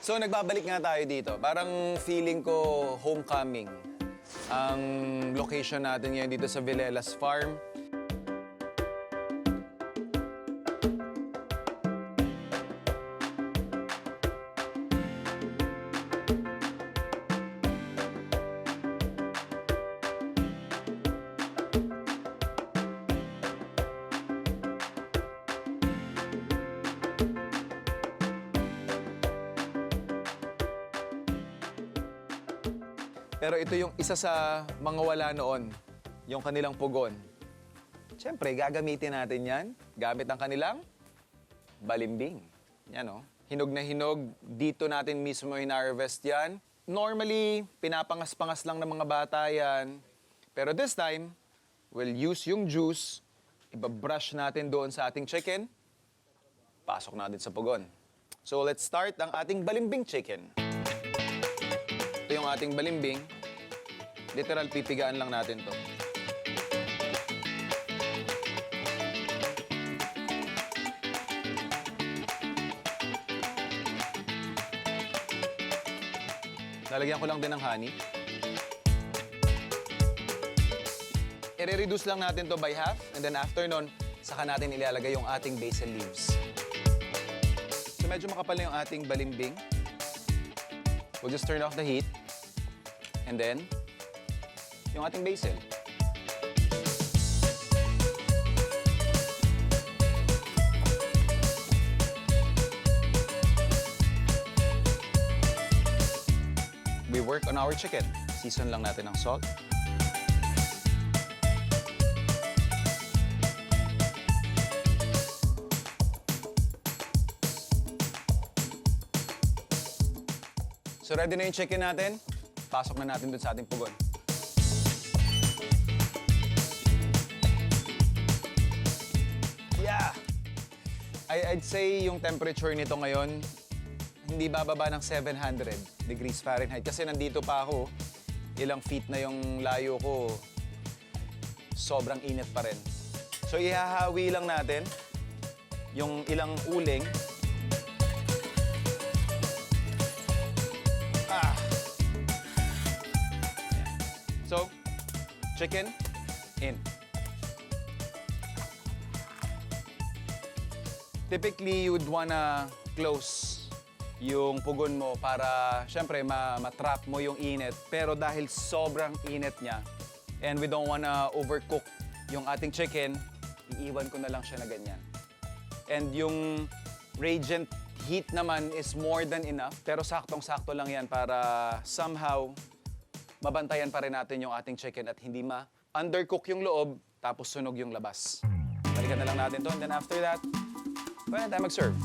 So, nagbabalik nga tayo dito. Parang feeling ko homecoming. Ang location natin ngayon dito sa Villelas Farm. Pero ito yung isa sa mga wala noon, yung kanilang pugon. Siyempre, gagamitin natin yan gamit ang kanilang balimbing. Yan o. Hinog na hinog, dito natin mismo hina-harvest yan. Normally, pinapangas-pangas lang ng mga bata yan. Pero this time, we'll use yung juice, ibabrush natin doon sa ating chicken, pasok natin sa pugon. So let's start ang ating balimbing chicken. Ito yung ating balimbing. Literal, pipigaan lang natin to. Lalagyan ko lang din ng honey. I-reduce lang natin to by half, and then after nun, saka natin ilalagay yung ating basil leaves. So medyo makapal na yung ating balimbing. We'll just turn off the heat. And then, yung ating basil. We work on our chicken. Season lang natin ng salt. So ready na yung chicken natin. Pasok na natin dun sa ating pugon. Yeah! I'd say yung temperature nito ngayon, hindi bababa ng 700 degrees Fahrenheit. Kasi nandito pa ako, ilang feet na yung layo ko, sobrang init pa rin. So ihahawi lang natin yung ilang uling. So, chicken, in. Typically, you would wanna close yung pugon mo para, syempre, matrap mo yung init. Pero dahil sobrang init niya, and we don't wanna overcook yung ating chicken, iiwan ko na lang siya na ganyan. And yung radiant heat naman is more than enough, pero saktong-sakto lang yan para somehow mabantayan pa rin natin yung ating chicken at hindi ma-undercook yung loob tapos sunog yung labas. Balikan na lang natin to, and then after that, pwede na tayo mag-serve.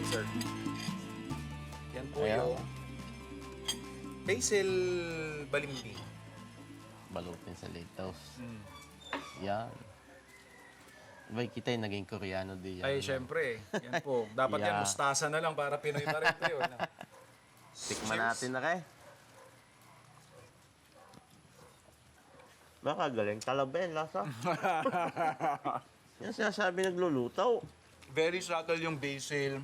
Sir. Yan po yung basil balimbing. Balutin sa Litos. Yan. Iba'y kita yung naging Koreano di yan. Ay, syempre. Yan po. Dapat yan, mustasa na lang para Pinoy pa rin po yun. Tikman natin na kay. Baka galing talaba yan, lasa. Yan sinasabi naglulutaw. Very subtle yung basil.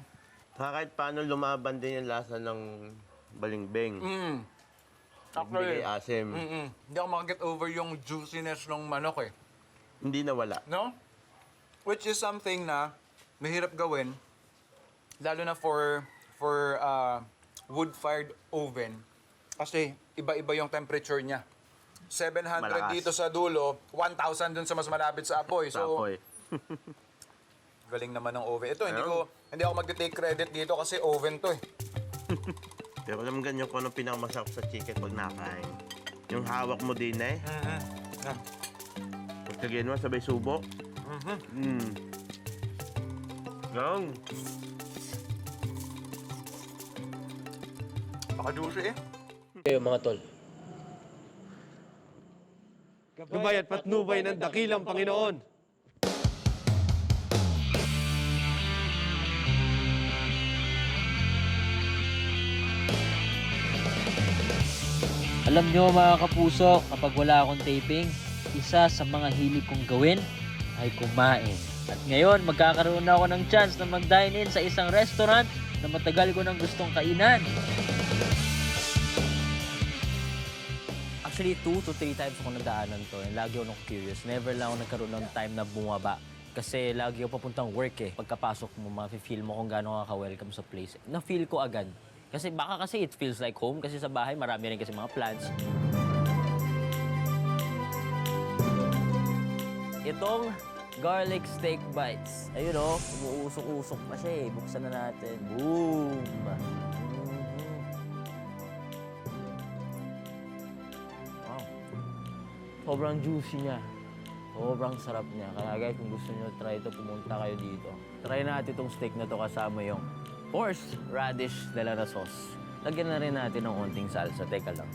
Kahit paano lumaban din yung lasa ng balimbing. Actually, Nagbigay asim. Hindi ako makaget over yung juiciness ng manok eh. Hindi nawala. No? Which is something na mahirap gawin, lalo na for wood-fired oven. Kasi iba-iba yung temperature niya. 700 Malakas. dito sa dulo, 1,000 dun sa mas malapit sa apoy. Sa apoy. Galing naman ng oven. Ito, hindi ako mag-take credit dito kasi oven to eh. Pero alam ganyan ko anong pinakamasarap sa chicken pag nakain. Yung hawak mo din eh. Kagyan mo, sabay subo. Gang. Paka-juicy eh. Kayo mga tol. Gabay at patnubay ng dakilang Panginoon. Alam nyo mga kapuso, kapag wala akong taping, isa sa mga hilig kong gawin ay kumain. At ngayon, magkakaroon na ako ng chance na mag-dine in sa isang restaurant na matagal ko nang gustong kainan. Actually, 2 to 3 times ako nadaanan to. And lagi ako curious. Never lang ako nagkaroon ng time na bumaba. Kasi lagi ako papuntang work eh. Pagkapasok mo, ma-feel mo kung gaano ka welcome sa place. Na-feel ko agad. Kasi baka kasi it feels like home. Kasi sa bahay, marami rin kasi mga plants. Itong garlic steak bites. Ayun o, umuusok-usok pa siya eh. Buksan na natin. Boom! Wow. Sobrang juicy niya. Sobrang sarap niya. Kaya guys, kung gusto niyo try ito, pumunta kayo dito. Try natin itong steak na to kasama yung horseradish de la sauce. Lagyan na rin natin ng onting salsa. Teka lang.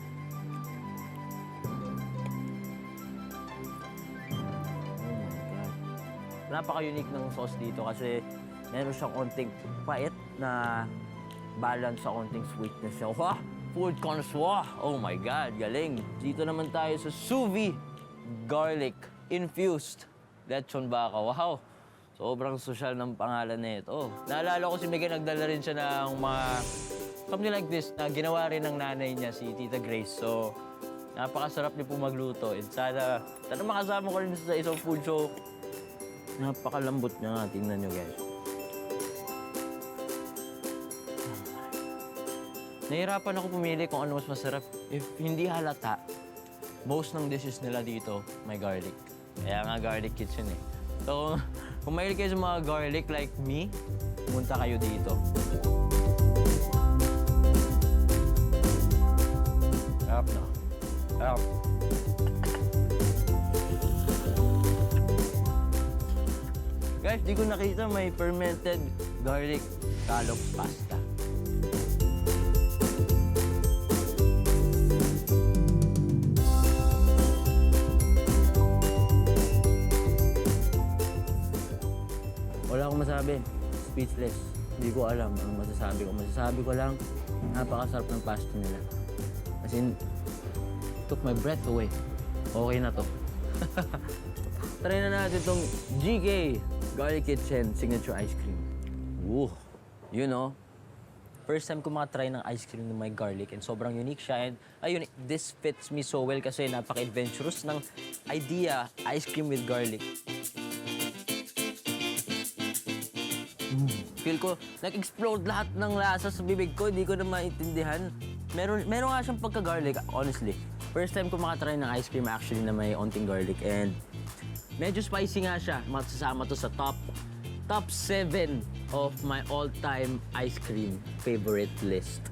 Napaka-unique ng sauce dito kasi meron siyang onting pait na balance sa onting sweetness niya. Wow! Food connoisseur! Oh my God, galing! Dito naman tayo sa sous vide garlic infused lechon baka. Wow! Sobrang sosyal ng pangalan na ito. Naalala ko si Miguel, nagdala rin siya ng mga something like this na ginawa rin ng nanay niya, si Tita Grace. So, napakasarap niya po magluto. And sana makasama ko rin sa isang food show. Napakalambot niya nga. Tingnan niyo, guys. Nahihirapan ako pumili kung ano mas masarap. If hindi halata, most ng dishes nila dito may garlic. Kaya nga garlic kitchen eh. So, kung mahilig kayo sa mga garlic like me, pumunta kayo dito. Sarap na. Sarap. Guys, di ko nakita may fermented garlic scallops pasta. Wala akong masabi. Speechless. Hindi ko alam ang masasabi ko. Masasabi ko lang, napakasarap ng pasta nila. As in, took my breath away. Okay na to. Try na natin itong GK Garlic Kitchen Signature Ice Cream. Ooh, you know, first time ko makatry ng ice cream na may garlic and sobrang unique siya. And ayun, this fits me so well kasi napaka-adventurous ng idea, ice cream with garlic. Feel ko, nag-explode lahat ng lasa sa bibig ko. Hindi ko na maintindihan. Meron nga siyang pagka-garlic, honestly. First time ko makatry ng ice cream actually na may onting garlic. And medyo spicy nga siya. Masasama to sa top 7 of my all-time ice cream favorite list.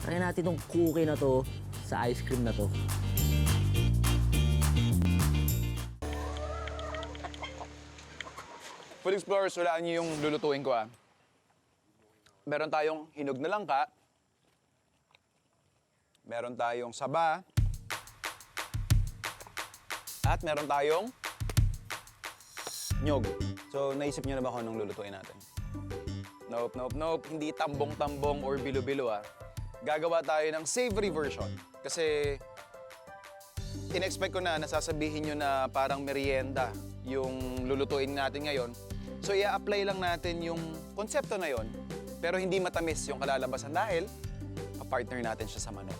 Try natin tong cookie na to sa ice cream na to. Food Explorers, walaan niyo yung lulutuin ko ah. Meron tayong hinog na langka. Meron tayong saba. At meron tayong nyog. So, naisip niyo na ba kung anong lulutuin natin? Nope, nope, nope. Hindi tambong-tambong or bilo-bilo ah. Gagawa tayo ng savory version. Kasi, in-expect ko na nasasabihin nyo na parang merienda yung lulutuin natin ngayon. So, i-apply lang natin yung konsepto na yon, pero hindi matamis yung kalalabasan dahil kapartner natin siya sa manok.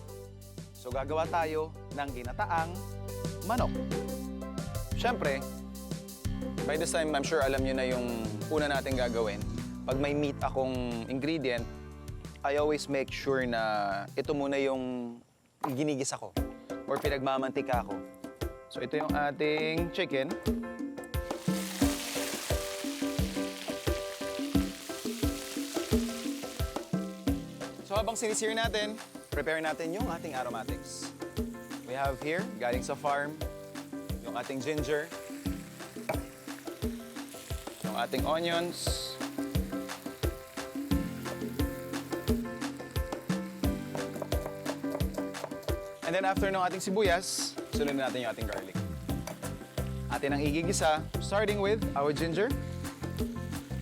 So, gagawa tayo ng ginataang manok. Siyempre, by this time, I'm sure alam nyo na yung una natin gagawin. Pag may meat akong ingredient, I always make sure na ito muna yung ginigisa ko or pinagmamantika ko. So, ito yung ating chicken. So, habang sinisir natin, prepare natin yung ating aromatics. We have here, galing sa farm, yung ating ginger, yung ating onions. And then after ng ating sibuyas, sunod natin yung ating garlic. Atin ang igigisa, starting with our ginger,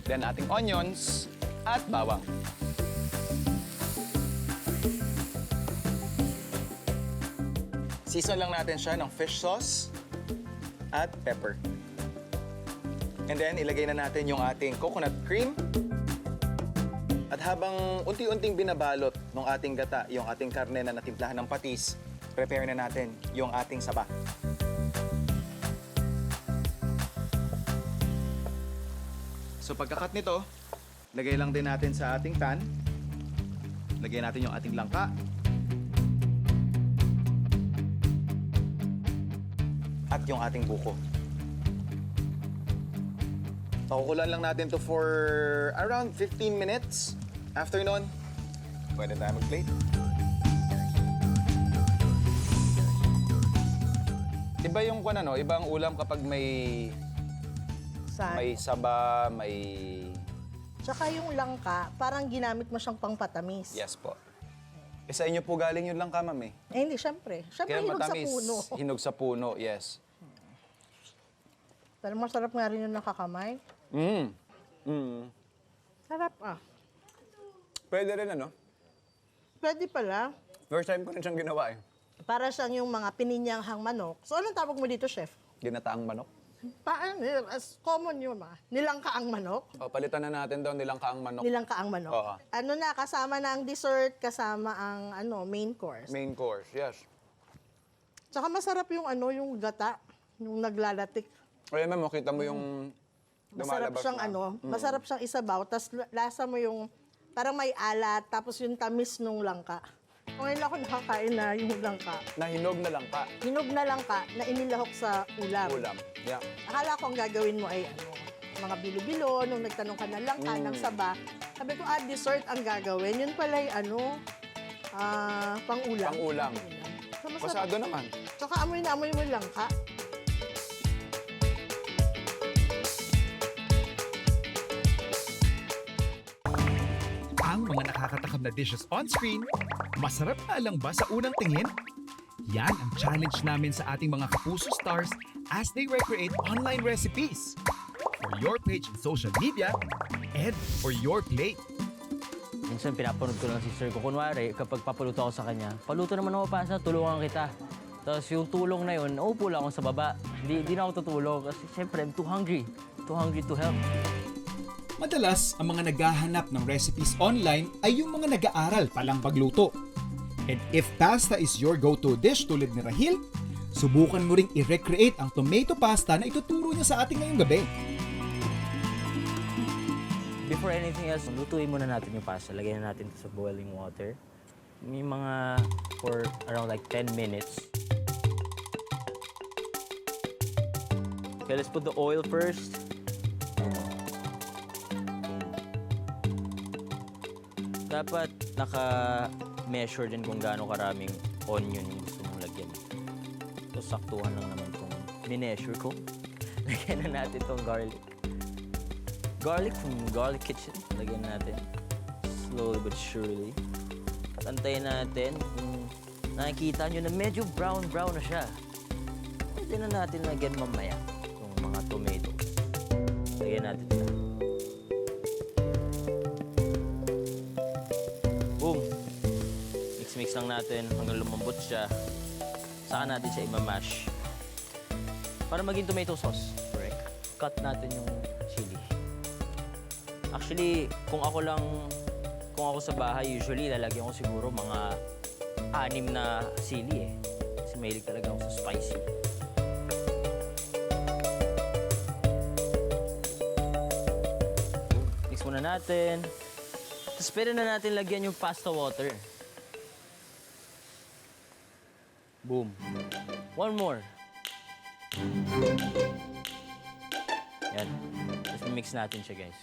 then ating onions, at bawang. Season lang natin siya ng fish sauce at pepper. And then, ilagay na natin yung ating coconut cream. At habang unti-unting binabalot ng ating gata, yung ating karne na natimplahan ng patis, prepare na natin yung ating saba. So pagkakat nito, lagay lang din natin sa ating pan. Lagay natin yung ating langka. At yung ating buko. Pakukulan lang natin to for around 15 minutes. After nun, pwede tayo mag-plate. Iba yung ano, iba ang ulam kapag may saba, may... Tsaka yung langka, parang ginamit mo siyang pangpatamis. Yes po. Sa inyo po galing yun lang ka, ma'am eh. Hindi, syempre. Syempre, hinog sa puno. Hinog sa puno, yes. Pero masarap nga rin yung nakakamay. Sarap ah. Pwede rin ano? Pwede pala. First time ko rin siyang ginawa eh. Para siyang yung mga pininyanghang manok. So, anong tawag mo dito, chef? Ginataang manok. Paano? As common yun, nilangkaang manok. O, palitan na natin daw nilang kaang manok. Nilangkaang manok. Oo. Ano na, kasama na ang dessert, kasama ang main course. Main course, yes. Tsaka masarap yung yung gata, yung naglalatik. Ayan ma'am, kita mo yung Masarap lumalabas siyang na. masarap siyang isabaw, tapos lasa mo yung parang may alat, tapos yung tamis nung langka. Ngayon ako nakakain na yung langka. Nahinog na lang pa. Hinog na langka na inilahok sa ulam. Ulam. Yeah. Akala ko ang gagawin mo ay mga bilo-bilo, nung nagtanong ka ng langka, ng saba. Sabi ko, dessert ang gagawin. Yun pala ay pang-ulam. Pang-ulam. So, masarap. Pasado naman. Tsaka amoy na amoy mo yung langka. Ang mga nakakatakam na dishes on screen, masarap na lang ba sa unang tingin? Yan ang challenge namin sa ating mga Kapuso stars as they recreate online recipes for your page in social media and for your plate. Minsan pinapanood ko lang si sir ko. Kunwari, kapag papaluto ako sa kanya, paluto naman ako pasa, tulungan kita. Tapos yung tulong na yun, naupo lang ako sa baba. Di na ako tutulong kasi syempre I'm too hungry. Too hungry to help. Madalas, ang mga naghahanap ng recipes online ay yung mga nag-aaral palang pagluto. And if pasta is your go-to dish tulad ni Rahil, subukan mo ring i-recreate ang tomato pasta na ituturo niya sa ating ngayong gabi. Before anything else, lutuin muna natin yung pasta. Lagyan na natin ito sa boiling water. May mga for around like 10 minutes. Okay, let's put the oil first. Dapat naka-measure din kung gaano karaming onion yung gusto mong lagyan. So, saktuhan lang naman kung mineasure ko. Lagyan na natin itong garlic. Garlic from Garlic Kitchen. Lagyan natin. Slowly but surely. Tantayin natin. Kung nakikita nyo na medyo brown-brown na siya. Pwede na natin lagyan mamaya itong mga tomatoes. Lagyan natin ito. Boom! Mix-mix lang natin hanggang lumambot siya. Saka natin siya imamash. Para maging tomato sauce. Correct. Cut natin yung chili. Actually, kung ako sa bahay, usually lalagyan ko siguro mga 6 na sili eh. Kasi mahilig talaga ako sa spicy. Mix muna natin. Tapos pwede na natin lagyan yung pasta water. Boom. One more. Yan. Tapos mix natin siya, guys.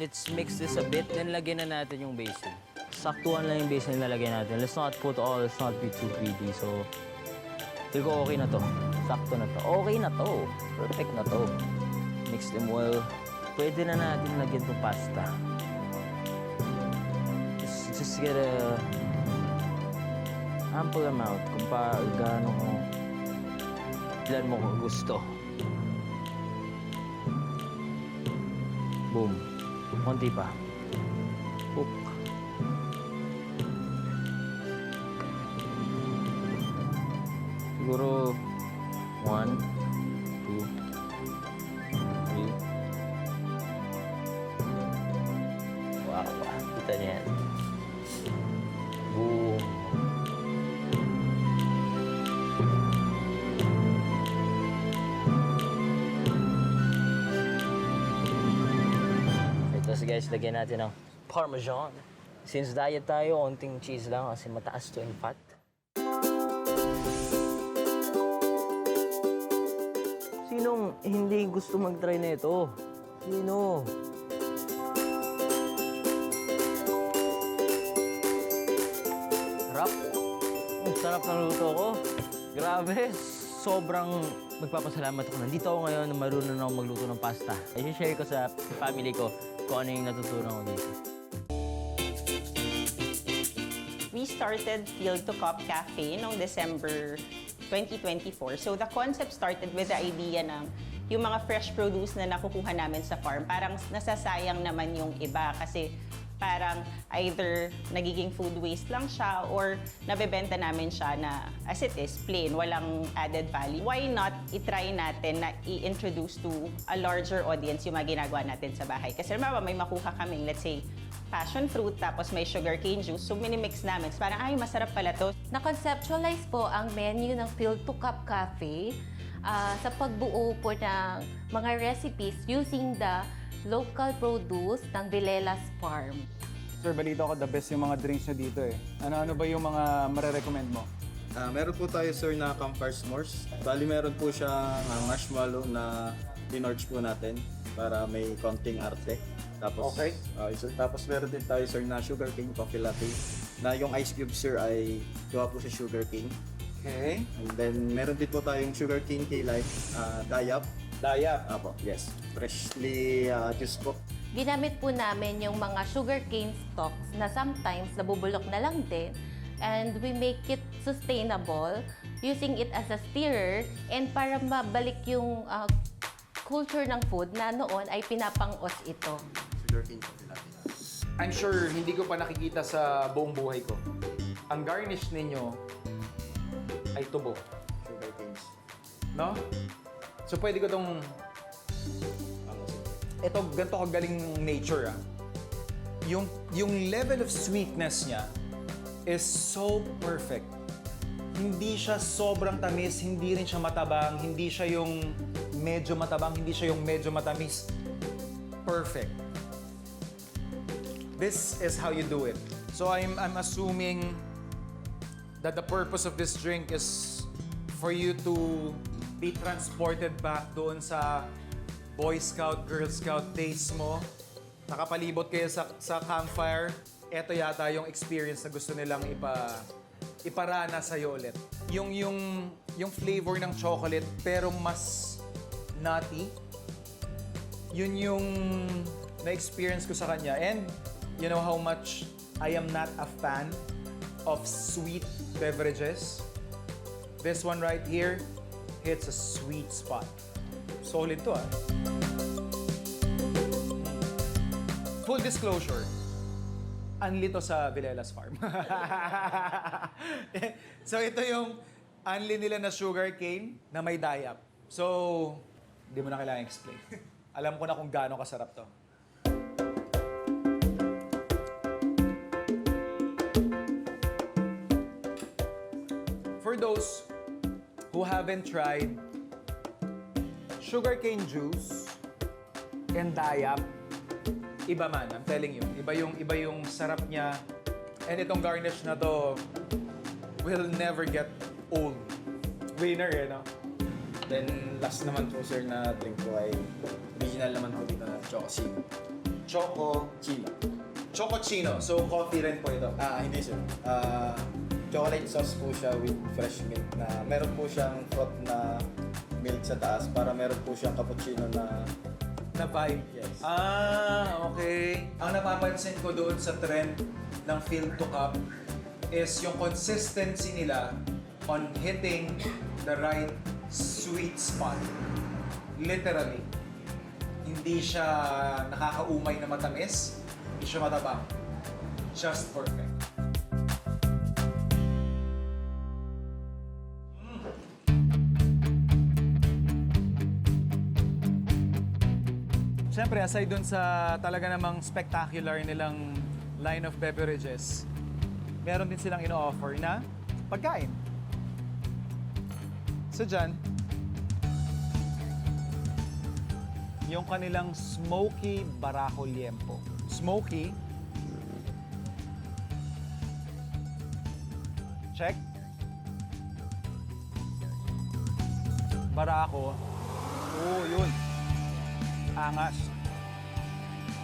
Let's mix this a bit, then lagyan na natin yung basil. Saktuhan lang yung basil na lagyan natin. Let's not put all, let's not be too greedy. So, feel ko okay na to. Sakto na to. Okay na to. Perfect na to. Mix them well. pwede na natin lagyan itong pasta. Just get a ample amount kung gaano mo ilan mo kung gusto. Boom. Konti pa. Hook. Siguro 1, 2, 3. Wow, kita niya yan. Boom. Ito guys, lagyan natin ng Parmesan. Since diet tayo, onting cheese lang kasi mataas to in fat. Sinong hindi gusto mag-try na ito? Sino? Sarap. Ang sarap ng luto ko. Grabe. Sobrang magpapasalamat ako. Nandito ako ngayon na marunong ako magluto ng pasta. I-share ko sa family ko kung ano yung natutunan ko dito. We started Field to Cup Cafe noong December 2024. So the concept started with the idea ng yung mga fresh produce na nakukuha namin sa farm, parang nasasayang naman yung iba kasi parang either nagiging food waste lang siya or nabebenta namin siya na as it is, plain, walang added value. Why not itry natin na i-introduce to a larger audience yung mga ginagawa natin sa bahay? Kasi remember, may makuha kaming, let's say, passion fruit, tapos may sugarcane juice. So, minimix namin. So, parang, ay, masarap pala to. Na-conceptualize po ang menu ng Field to Cup Cafe sa pagbuo po ng mga recipes using the local produce ng Vilelas Farm. Sir, balita ko the best yung mga drinks nyo dito eh. Ano ba yung mga marerecommend mo? Meron po tayo sir na campfire s'mores. Bali meron po siyang marshmallow na dinorge po natin para may konting arte. Tapos, Okay. Tapos meron din tayo sir na sugarcane coffee latte na yung ice cube sir ay gawa po sa sugarcane. Okay. And then meron din po tayong sugarcane key life, dayap. Dayap. Apo, yes. Freshly juice po. Ginamit po namin yung mga sugarcane stalks na sometimes nabubulok na lang din, and we make it sustainable using it as a stirrer and para mabalik yung culture ng food na noon ay pinapang-os ito. Sugarcane coffee latte. I'm sure hindi ko pa nakikita sa buong buhay ko. Ang garnish ninyo ay tubo. Sugarcanes. No? So pwede ko tong... Ito, ganito kagaling nature ah. Yung level of sweetness niya is so perfect. Hindi siya sobrang tamis, hindi rin siya matabang, hindi siya yung medyo matabang, hindi siya yung medyo matamis. Perfect. This is how you do it. So I'm assuming that the purpose of this drink is for you to be transported back doon sa Boy Scout, Girl Scout days mo. Nakapalibot kayo sa campfire. Ito yata yung experience na gusto nilang iparana sa'yo ulit. Yung flavor ng chocolate pero mas nutty. Yun yung na-experience ko sa kanya. And you know how much I am not a fan of sweet beverages. This one right here hits a sweet spot. Solid to ah. Full disclosure, unli to sa Vilelas Farm. So ito yung unli nila na sugar cane na may dayap. So, hindi mo na kailangan explain. Alam ko na kung gaano kasarap to. For those who haven't tried sugarcane juice and dayap, iba man, I'm telling you. Iba yung sarap niya. And itong garnish na to will never get old. Winner eh, no? Then last naman po sir na drink ko ay original naman po dito na Chococino. Chococino. Chococino. So, coffee rin po ito. Hindi sir. Chocolate sauce po siya with fresh milk na meron po siyang froth na milk sa taas para meron po siyang cappuccino na na vibe. Yes. Okay. Ang napapansin ko doon sa trend ng field to cup is yung consistency nila on hitting the right sweet spot. Literally. Hindi siya nakakaumay na matamis, hindi siya matabang. Just perfect. Siyempre, aside dun sa talaga namang spectacular nilang line of beverages, meron din silang ino-offer na pagkain. So dyan, yung kanilang Smoky Barajo Liempo. Smoky. Check. Barajo. Oh, yun. Angas.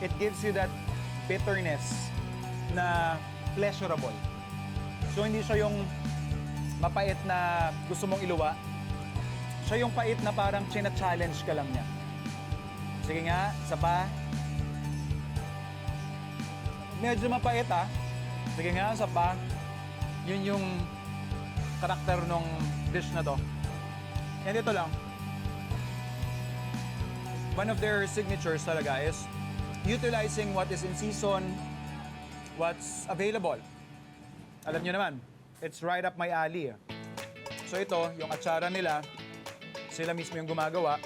It gives you that bitterness na pleasurable. So hindi siya yung mapait na gusto mong iluwa. Siya yung pait na parang china-challenge ka lang niya. Sige nga, isa pa. Medyo mapait ah. Sige nga, isa pa. Yun yung karakter nung dish na to. And ito lang. One of their signatures talaga is utilizing what is in season, what's available. Alam nyo naman, it's right up my alley. So ito, yung atsara nila, sila mismo yung gumagawa.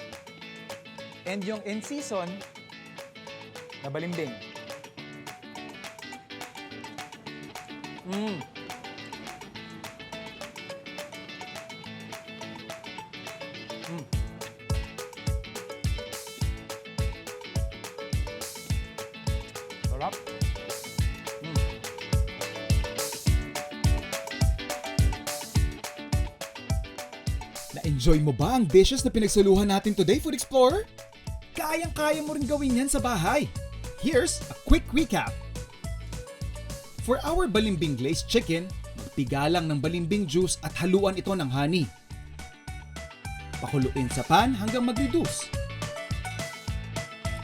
And yung in season, na balimbing. Sarap. Na-enjoy mo ba ang dishes na pinagsaluhan natin today, Food Explorer? Kayang-kaya mo rin gawin yan sa bahay. Here's a quick recap. For our balimbing glazed chicken, magpiga lang ng balimbing juice at haluan ito ng honey. Pakuluin sa pan hanggang mag-reduce.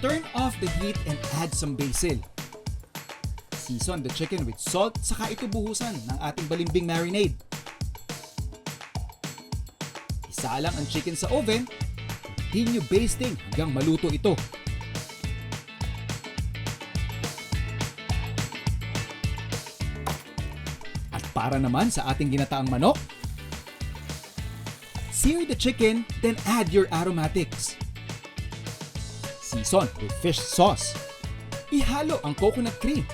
Turn off the heat and add some basil. Season the chicken with salt, saka ito buhusan ng ating balimbing marinade. Isalang ang chicken sa oven, continue basting hanggang maluto ito. At para naman sa ating ginataang manok, sear the chicken, then add your aromatics. Season with fish sauce. Ihalo ang coconut cream.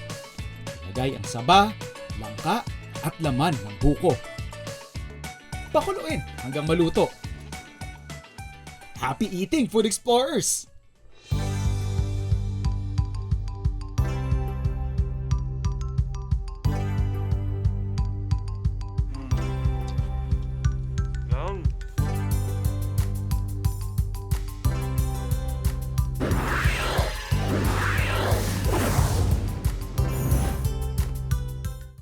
Ilagay ang saba, langka, at laman ng buko. Pakuluin hanggang maluto. Happy eating, Food Explorers!